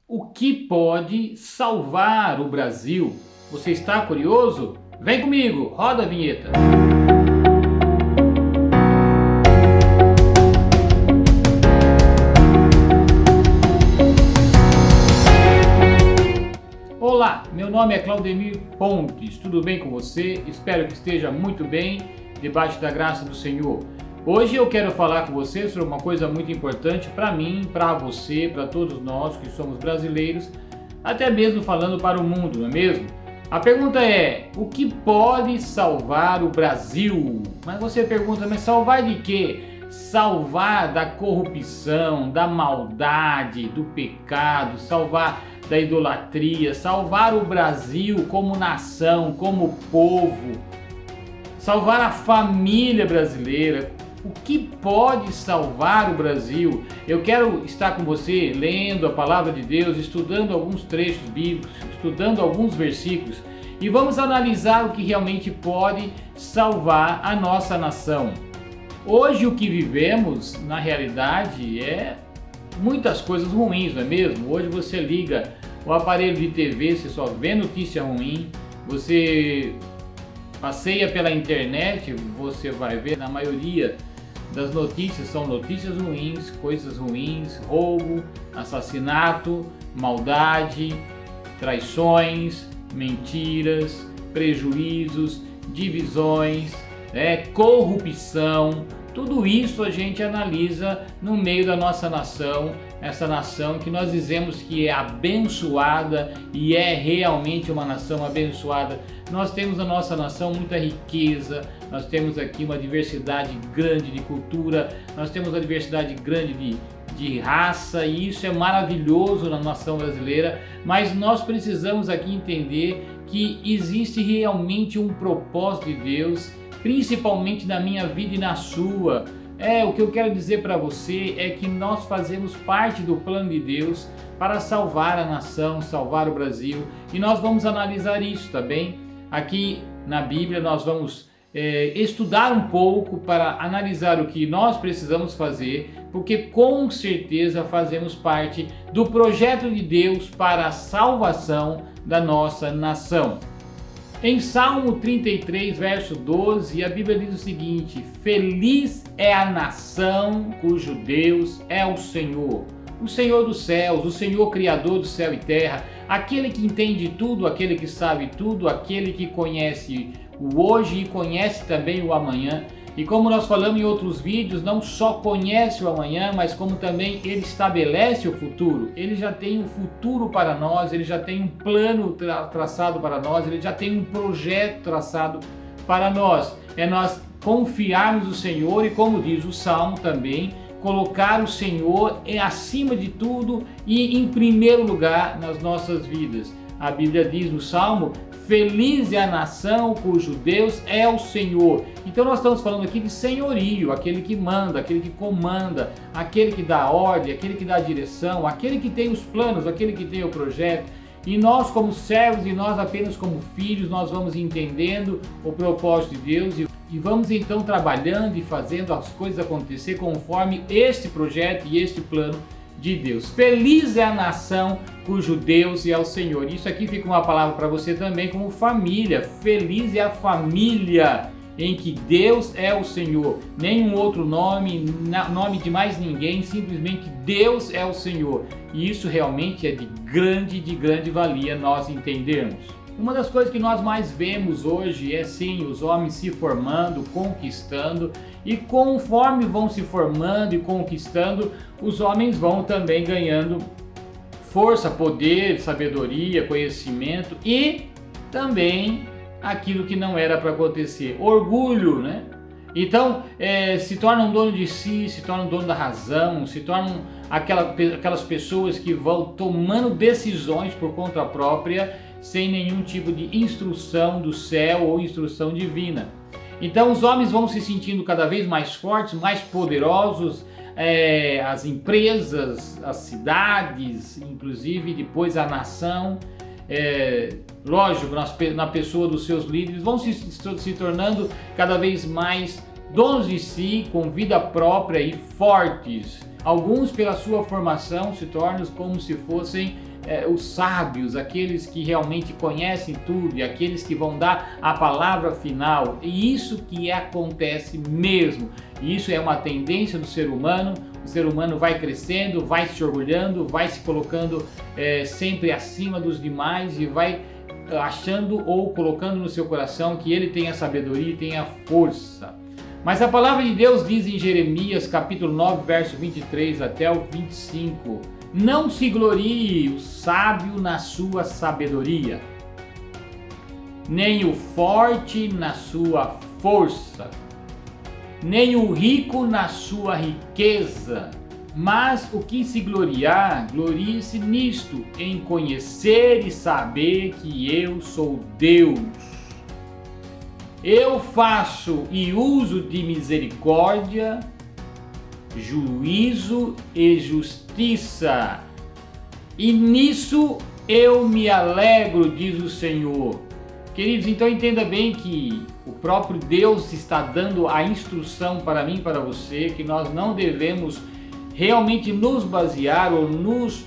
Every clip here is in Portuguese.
O que pode salvar o Brasil? Você está curioso? Vem comigo, roda a vinheta. Olá, meu nome é Claudemir Pontes, tudo bem com você? Espero que esteja muito bem, debaixo da graça do Senhor. Hoje eu quero falar com você sobre uma coisa muito importante para mim, para você, para todos nós que somos brasileiros, até mesmo falando para o mundo, não é mesmo? A pergunta é, o que pode salvar o Brasil? Mas você pergunta, mas salvar de quê? Salvar da corrupção, da maldade, do pecado, salvar da idolatria, salvar o Brasil como nação, como povo, salvar a família brasileira. O que pode salvar o Brasil? Eu quero estar com você lendo a palavra de Deus, estudando alguns trechos bíblicos, estudando alguns versículos e vamos analisar o que realmente pode salvar a nossa nação. Hoje o que vivemos, na realidade, é muitas coisas ruins, não é mesmo? Hoje você liga o aparelho de TV, você só vê notícia ruim, você passeia pela internet, você vai ver, na maioria das notícias são notícias ruins, coisas ruins, roubo, assassinato, maldade, traições, mentiras, prejuízos, divisões, corrupção. Tudo isso a gente analisa no meio da nossa nação, essa nação que nós dizemos que é abençoada e é realmente uma nação abençoada. Nós temos na nossa nação muita riqueza, nós temos aqui uma diversidade grande de cultura, nós temos uma diversidade grande de raça e isso é maravilhoso na nação brasileira, mas nós precisamos aqui entender que existe realmente um propósito de Deus, principalmente na minha vida e na sua. O que eu quero dizer para você é que nós fazemos parte do plano de Deus para salvar a nação, salvar o Brasil, e nós vamos analisar isso, tá bem? Aqui na Bíblia nós vamos estudar um pouco para analisar o que nós precisamos fazer, porque com certeza fazemos parte do projeto de Deus para a salvação da nossa nação. Em Salmo 33, verso 12, a Bíblia diz o seguinte: feliz é a nação cujo Deus é o Senhor dos céus, o Senhor Criador do céu e terra, aquele que entende tudo, aquele que sabe tudo, aquele que conhece o hoje e conhece também o amanhã. E como nós falamos em outros vídeos, não só conhece o amanhã, mas como também ele estabelece o futuro. Ele já tem um futuro para nós, ele já tem um plano traçado para nós, ele já tem um projeto traçado para nós. É nós confiarmos no Senhor e, como diz o Salmo também, colocar o Senhor acima de tudo e em primeiro lugar nas nossas vidas. A Bíblia diz no Salmo: feliz é a nação cujo Deus é o Senhor. Então nós estamos falando aqui de senhorio, aquele que manda, aquele que comanda, aquele que dá ordem, aquele que dá direção, aquele que tem os planos, aquele que tem o projeto. E nós como servos e nós apenas como filhos, nós vamos entendendo o propósito de Deus e vamos então trabalhando e fazendo as coisas acontecer conforme este projeto e este plano de Deus. Feliz é a nação cujo Deus é o Senhor. Isso aqui fica uma palavra para você também como família. Feliz é a família em que Deus é o Senhor. Nenhum outro nome, nome de mais ninguém, simplesmente Deus é o Senhor. E isso realmente é de grande valia nós entendermos. Uma das coisas que nós mais vemos hoje é sim os homens se formando, conquistando, e conforme vão se formando e conquistando, os homens vão também ganhando força, poder, sabedoria, conhecimento e também aquilo que não era para acontecer, orgulho, né? Então se tornam dono de si, se tornam dono da razão, se tornam aquelas pessoas que vão tomando decisões por conta própria, sem nenhum tipo de instrução do céu ou instrução divina. Então os homens vão se sentindo cada vez mais fortes, mais poderosos, as empresas, as cidades, inclusive depois a nação, lógico, na pessoa dos seus líderes, vão se tornando cada vez mais donos de si, com vida própria e fortes. Alguns, pela sua formação, se tornam como se fossem os sábios, aqueles que realmente conhecem tudo e aqueles que vão dar a palavra final. E isso que acontece mesmo. Isso é uma tendência do ser humano. O ser humano vai crescendo, vai se orgulhando, vai se colocando sempre acima dos demais e vai achando ou colocando no seu coração que ele tem a sabedoria e tem a força. Mas a palavra de Deus diz em Jeremias capítulo 9, verso 23 até o 25: não se glorie o sábio na sua sabedoria, nem o forte na sua força, nem o rico na sua riqueza. Mas o que se gloriar, glorie-se nisto, em conhecer e saber que eu sou Deus. Eu faço e uso de misericórdia, juízo e justiça, e nisso eu me alegro, diz o Senhor. Queridos, então entenda bem que o próprio Deus está dando a instrução para mim e para você, que nós não devemos realmente nos basear ou nos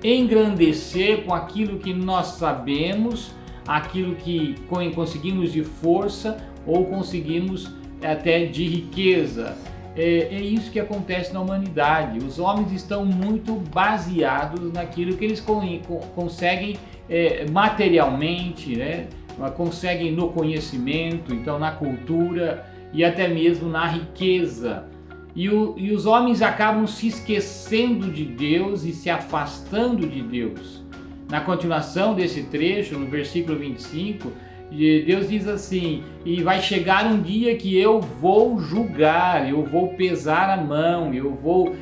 engrandecer com aquilo que nós sabemos, aquilo que conseguimos de força ou conseguimos até de riqueza. É isso que acontece na humanidade. Os homens estão muito baseados naquilo que eles conseguem materialmente, né? Conseguem no conhecimento, então na cultura e até mesmo na riqueza. E os homens acabam se esquecendo de Deus e se afastando de Deus. Na continuação desse trecho, no versículo 25, Deus diz assim: e vai chegar um dia que eu vou julgar, eu vou pesar a mão, eu vou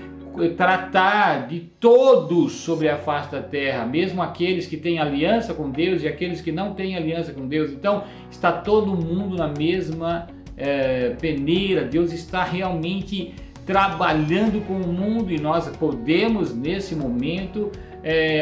tratar de todos sobre a face da terra, mesmo aqueles que têm aliança com Deus e aqueles que não têm aliança com Deus. Então está todo mundo na mesma peneira. Deus está realmente trabalhando com o mundo e nós podemos nesse momento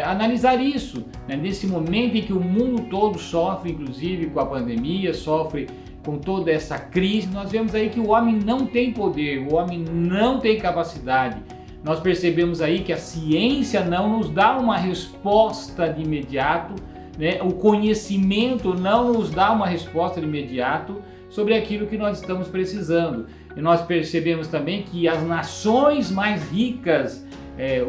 analisar isso, né? Nesse momento em que o mundo todo sofre, inclusive com a pandemia, sofre com toda essa crise, nós vemos aí que o homem não tem poder, o homem não tem capacidade. Nós percebemos aí que a ciência não nos dá uma resposta de imediato, né? O conhecimento não nos dá uma resposta de imediato sobre aquilo que nós estamos precisando. E nós percebemos também que as nações mais ricas,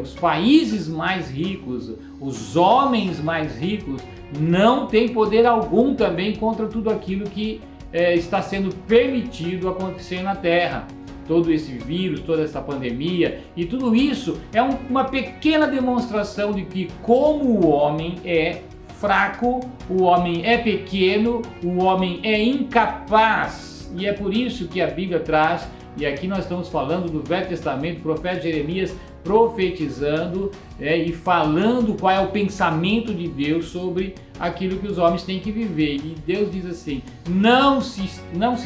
os países mais ricos, os homens mais ricos, não têm poder algum também contra tudo aquilo que está sendo permitido acontecer na Terra. Todo esse vírus, toda essa pandemia e tudo isso é uma pequena demonstração de que como o homem é fraco, o homem é pequeno, o homem é incapaz. E é por isso que a Bíblia traz, e aqui nós estamos falando do Velho Testamento, o profeta Jeremias profetizando e falando qual é o pensamento de Deus sobre aquilo que os homens têm que viver. E Deus diz assim: não se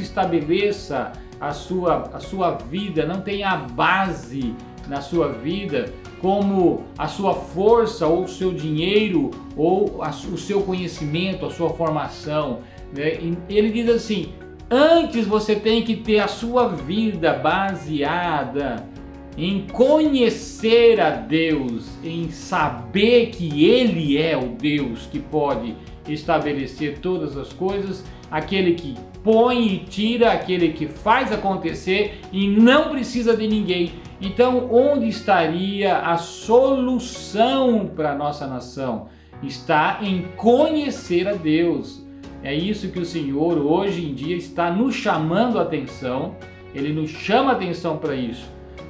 estabeleça a sua vida, não tenha a base na sua vida como a sua força ou o seu dinheiro ou o seu conhecimento, a sua formação, né? Ele diz assim: antes você tem que ter a sua vida baseada em conhecer a Deus, em saber que Ele é o Deus que pode estabelecer todas as coisas, aquele que põe e tira, aquele que faz acontecer e não precisa de ninguém. Então, onde estaria a solução para a nossa nação? Está em conhecer a Deus. É isso que o Senhor hoje em dia está nos chamando a atenção. Ele nos chama a atenção para isso,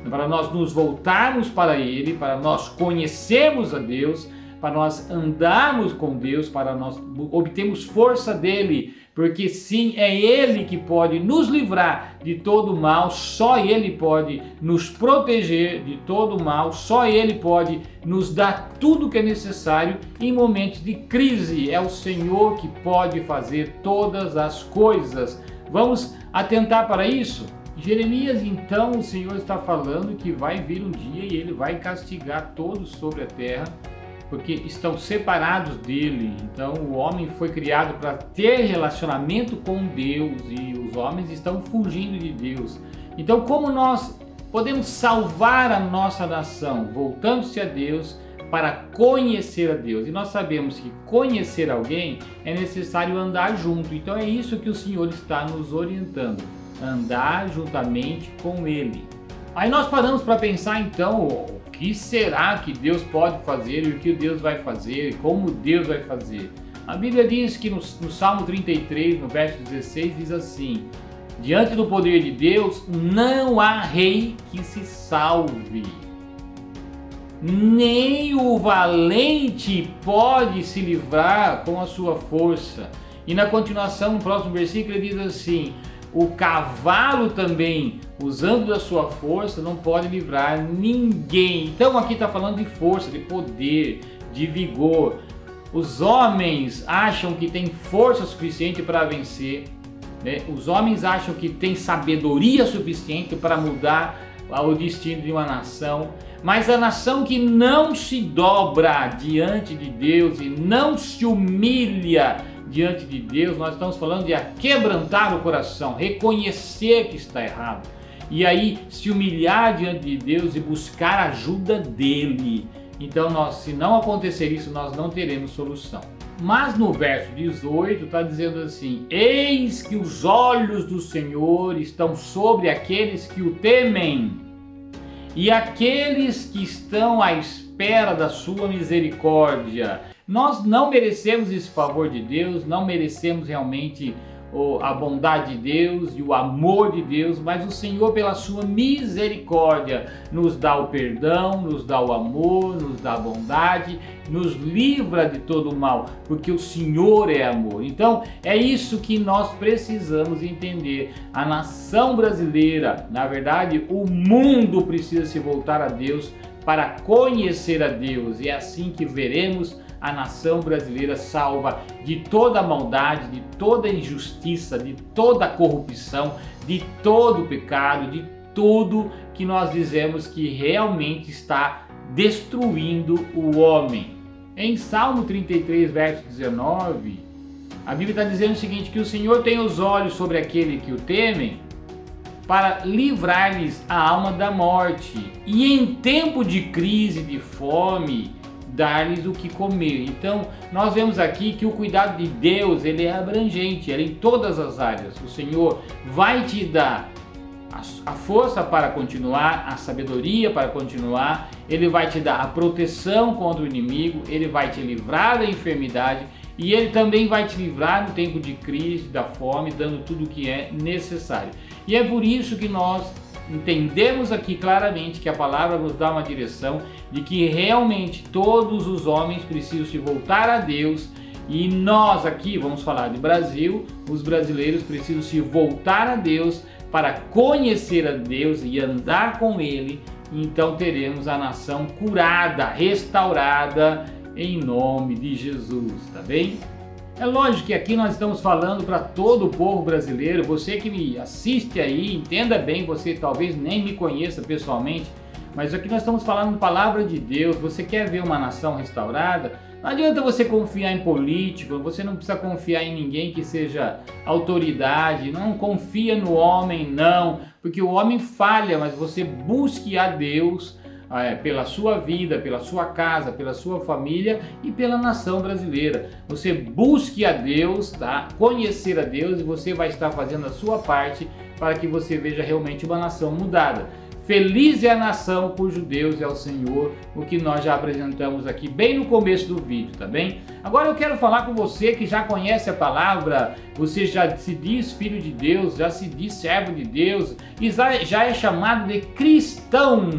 para nós nos voltarmos para Ele, para nós conhecermos a Deus, para nós andarmos com Deus, para nós obtermos força dEle, porque sim, é Ele que pode nos livrar de todo mal, só Ele pode nos proteger de todo mal, só Ele pode nos dar tudo o que é necessário em momentos de crise. É o Senhor que pode fazer todas as coisas. Vamos atentar para isso? Jeremias, então, o Senhor está falando que vai vir um dia e Ele vai castigar todos sobre a terra, porque estão separados dele. Então o homem foi criado para ter relacionamento com Deus e os homens estão fugindo de Deus. Então como nós podemos salvar a nossa nação? Voltando-se a Deus para conhecer a Deus. E nós sabemos que conhecer alguém é necessário andar junto. Então é isso que o Senhor está nos orientando, andar juntamente com Ele. Aí nós paramos para pensar então, o que será que Deus pode fazer e o que Deus vai fazer e como Deus vai fazer. A Bíblia diz que no Salmo 33, no verso 16, diz assim: diante do poder de Deus não há rei que se salve, nem o valente pode se livrar com a sua força. E na continuação, no próximo versículo, ele diz assim: o cavalo também, usando da sua força, não pode livrar ninguém. Então aqui está falando de força, de poder, de vigor. Os homens acham que tem força suficiente para vencer, né? Os homens acham que tem sabedoria suficiente para mudar o destino de uma nação. Mas a nação que não se dobra diante de Deus e não se humilha diante de Deus, nós estamos falando de quebrantar o coração, reconhecer que está errado e aí se humilhar diante de Deus e buscar a ajuda dele. Então se não acontecer isso, nós não teremos solução. Mas no verso 18 está dizendo assim: eis que os olhos do Senhor estão sobre aqueles que o temem e aqueles que estão à espera da sua misericórdia. Nós não merecemos esse favor de Deus, não merecemos realmente a bondade de Deus e o amor de Deus, mas o Senhor, pela sua misericórdia, nos dá o perdão, nos dá o amor, nos dá a bondade, nos livra de todo o mal, porque o Senhor é amor. Então é isso que nós precisamos entender. A nação brasileira, na verdade o mundo, precisa se voltar a Deus para conhecer a Deus, e é assim que veremos a nação brasileira salva de toda a maldade, de toda a injustiça, de toda a corrupção, de todo o pecado, de tudo que nós dizemos que realmente está destruindo o homem. Em Salmo 33, verso 19, a Bíblia está dizendo o seguinte: que o Senhor tem os olhos sobre aquele que o temem, para livrar-lhes a alma da morte, e em tempo de crise, de fome, dar-lhes o que comer. Então nós vemos aqui que o cuidado de Deus, ele é abrangente, ele é em todas as áreas. O Senhor vai te dar a força para continuar, a sabedoria para continuar, ele vai te dar a proteção contra o inimigo, ele vai te livrar da enfermidade e ele também vai te livrar no tempo de crise, da fome, dando tudo o que é necessário. E é por isso que nós entendemos aqui claramente que a palavra nos dá uma direção de que realmente todos os homens precisam se voltar a Deus, e nós aqui vamos falar de Brasil, os brasileiros precisam se voltar a Deus para conhecer a Deus e andar com Ele. Então teremos a nação curada, restaurada em nome de Jesus, tá bem? É lógico que aqui nós estamos falando para todo o povo brasileiro. Você que me assiste aí, entenda bem, você talvez nem me conheça pessoalmente, mas aqui nós estamos falando palavra de Deus. Você quer ver uma nação restaurada? Não adianta você confiar em político, você não precisa confiar em ninguém que seja autoridade, não confia no homem não, porque o homem falha, mas você busque a Deus pela sua vida, pela sua casa, pela sua família e pela nação brasileira. Você busque a Deus, tá? Conhecer a Deus, e você vai estar fazendo a sua parte para que você veja realmente uma nação mudada. Feliz é a nação cujo Deus é o Senhor, o que nós já apresentamos aqui bem no começo do vídeo, tá bem? Agora eu quero falar com você que já conhece a palavra, você já se diz filho de Deus, já se diz servo de Deus e já é chamado de cristão,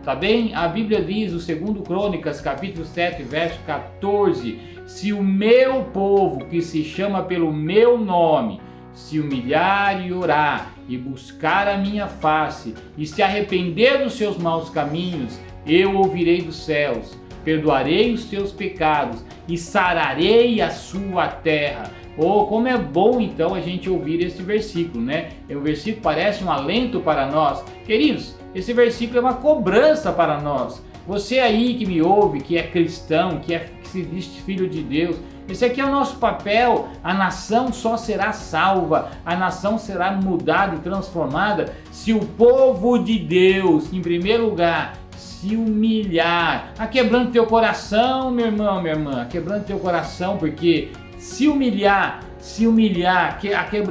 tá bem? A Bíblia diz, o 2 Crônicas, capítulo 7, verso 14, se o meu povo, que se chama pelo meu nome, se humilhar e orar e buscar a minha face e se arrepender dos seus maus caminhos, eu ouvirei dos céus, perdoarei os seus pecados e sararei a sua terra. Oh, como é bom então a gente ouvir esse versículo, né? O versículo parece um alento para nós. Queridos, esse versículo é uma cobrança para nós. Você aí que me ouve, que é cristão, que se diz filho de Deus, esse aqui é o nosso papel. A nação só será salva, a nação será mudada e transformada se o povo de Deus, em primeiro lugar, se humilhar, aquebrando teu coração, meu irmão, minha irmã, quebrando teu coração, porque se humilhar,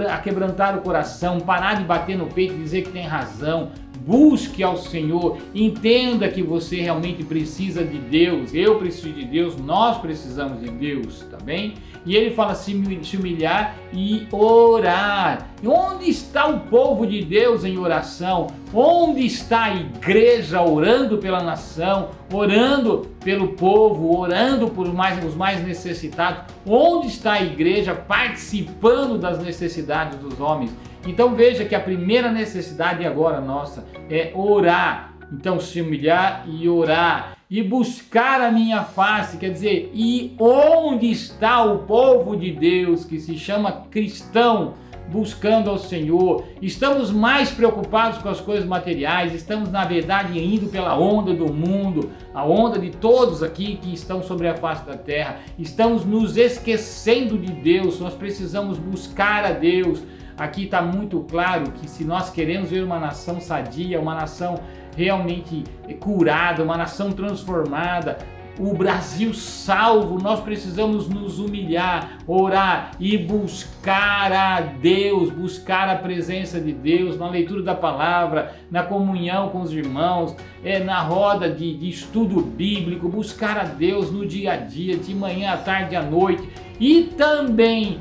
aquebrantar o coração, parar de bater no peito e dizer que tem razão, busque ao Senhor, entenda que você realmente precisa de Deus, eu preciso de Deus, nós precisamos de Deus, tá bem? E ele fala se humilhar e orar. E onde está o povo de Deus em oração? Onde está a igreja orando pela nação, orando pelo povo, orando por os mais necessitados? Onde está a igreja participando das necessidades dos homens? Então veja que a primeira necessidade agora nossa é orar. Então se humilhar e orar e buscar a minha face, quer dizer, e onde está o povo de Deus que se chama cristão buscando ao Senhor? Estamos mais preocupados com as coisas materiais, estamos na verdade indo pela onda do mundo, a onda de todos aqui que estão sobre a face da terra, estamos nos esquecendo de Deus, nós precisamos buscar a Deus. Aqui está muito claro que se nós queremos ver uma nação sadia, uma nação realmente curada, uma nação transformada, o Brasil salvo, nós precisamos nos humilhar, orar e buscar a Deus, buscar a presença de Deus na leitura da palavra, na comunhão com os irmãos, na roda de estudo bíblico, buscar a Deus no dia a dia, de manhã, à tarde, à noite, e também,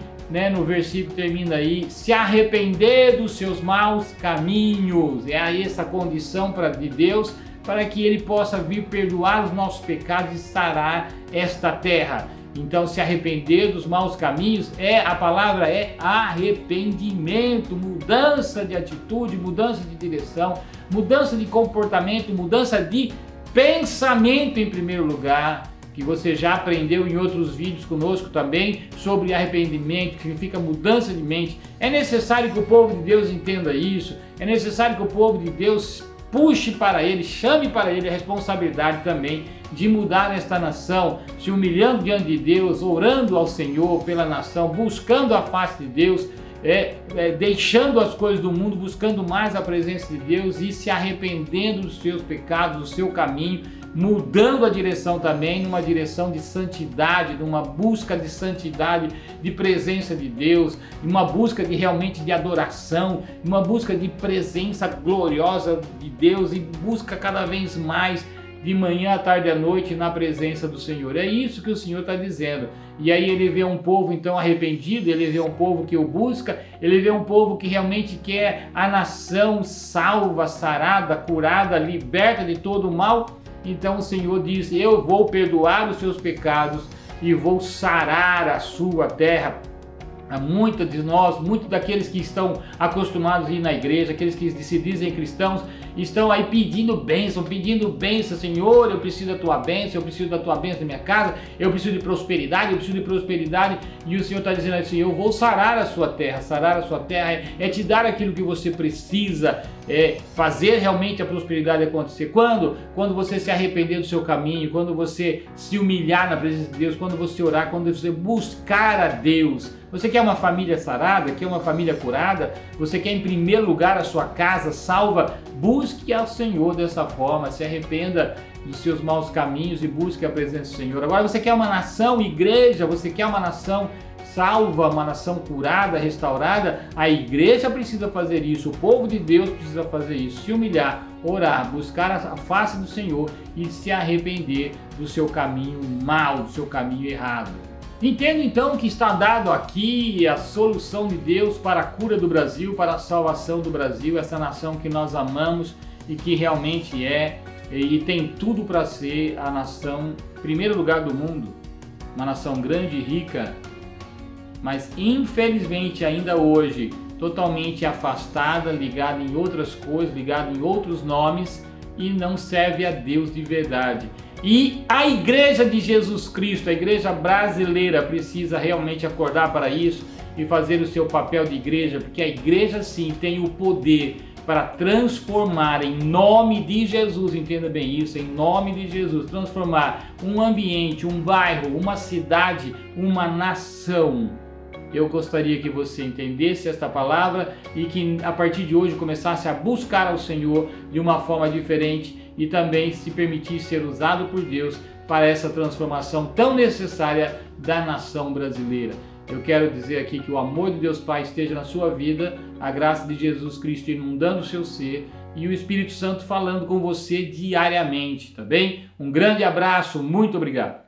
no versículo termina aí, se arrepender dos seus maus caminhos. É aí essa condição de Deus para que Ele possa vir perdoar os nossos pecados e sarar esta terra. Então se arrepender dos maus caminhos, a palavra é arrependimento, mudança de atitude, mudança de direção, mudança de comportamento, mudança de pensamento em primeiro lugar, que você já aprendeu em outros vídeos conosco também sobre arrependimento, que significa mudança de mente. É necessário que o povo de Deus entenda isso, é necessário que o povo de Deus puxe para ele, chame para ele a responsabilidade também de mudar esta nação, se humilhando diante de Deus, orando ao Senhor pela nação, buscando a face de Deus, deixando as coisas do mundo, buscando mais a presença de Deus e se arrependendo dos seus pecados, do seu caminho, mudando a direção também, numa direção de santidade, numa busca de santidade, de presença de Deus, uma busca realmente de adoração, uma busca de presença gloriosa de Deus e busca cada vez mais de manhã, à tarde, à noite na presença do Senhor. É isso que o Senhor está dizendo. E aí ele vê um povo então arrependido, ele vê um povo que o busca, ele vê um povo que realmente quer a nação salva, sarada, curada, liberta de todo o mal. Então o Senhor diz: eu vou perdoar os seus pecados e vou sarar a sua terra. Muitos de nós, muitos daqueles que estão acostumados a ir na igreja, aqueles que se dizem cristãos, estão aí pedindo bênção, Senhor, eu preciso da tua bênção, eu preciso da tua bênção na minha casa, eu preciso de prosperidade, e o Senhor está dizendo assim: eu vou sarar a sua terra é te dar aquilo que você precisa, fazer realmente a prosperidade acontecer. Quando você se arrepender do seu caminho, quando você se humilhar na presença de Deus, quando você orar, quando você buscar a Deus. Você quer uma família sarada? Quer uma família curada? Você quer em primeiro lugar a sua casa salva? Busque ao Senhor dessa forma, se arrependa dos seus maus caminhos e busque a presença do Senhor. Agora você quer uma nação, igreja, você quer uma nação salva, uma nação curada, restaurada? A igreja precisa fazer isso, o povo de Deus precisa fazer isso, se humilhar, orar, buscar a face do Senhor e se arrepender do seu caminho mau, do seu caminho errado. Entendo então que está dado aqui a solução de Deus para a cura do Brasil, para a salvação do Brasil, essa nação que nós amamos e que realmente e tem tudo para ser a nação, em primeiro lugar do mundo, uma nação grande e rica, mas infelizmente ainda hoje totalmente afastada, ligada em outras coisas, ligada em outros nomes e não serve a Deus de verdade. E a igreja de Jesus Cristo, a igreja brasileira, precisa realmente acordar para isso e fazer o seu papel de igreja, porque a igreja sim tem o poder para transformar em nome de Jesus, entenda bem isso, em nome de Jesus, transformar um ambiente, um bairro, uma cidade, uma nação. Eu gostaria que você entendesse esta palavra e que a partir de hoje começasse a buscar ao Senhor de uma forma diferente e também se permitisse ser usado por Deus para essa transformação tão necessária da nação brasileira. Eu quero dizer aqui que o amor de Deus Pai esteja na sua vida, a graça de Jesus Cristo inundando o seu ser e o Espírito Santo falando com você diariamente, tá bem? Um grande abraço, muito obrigado.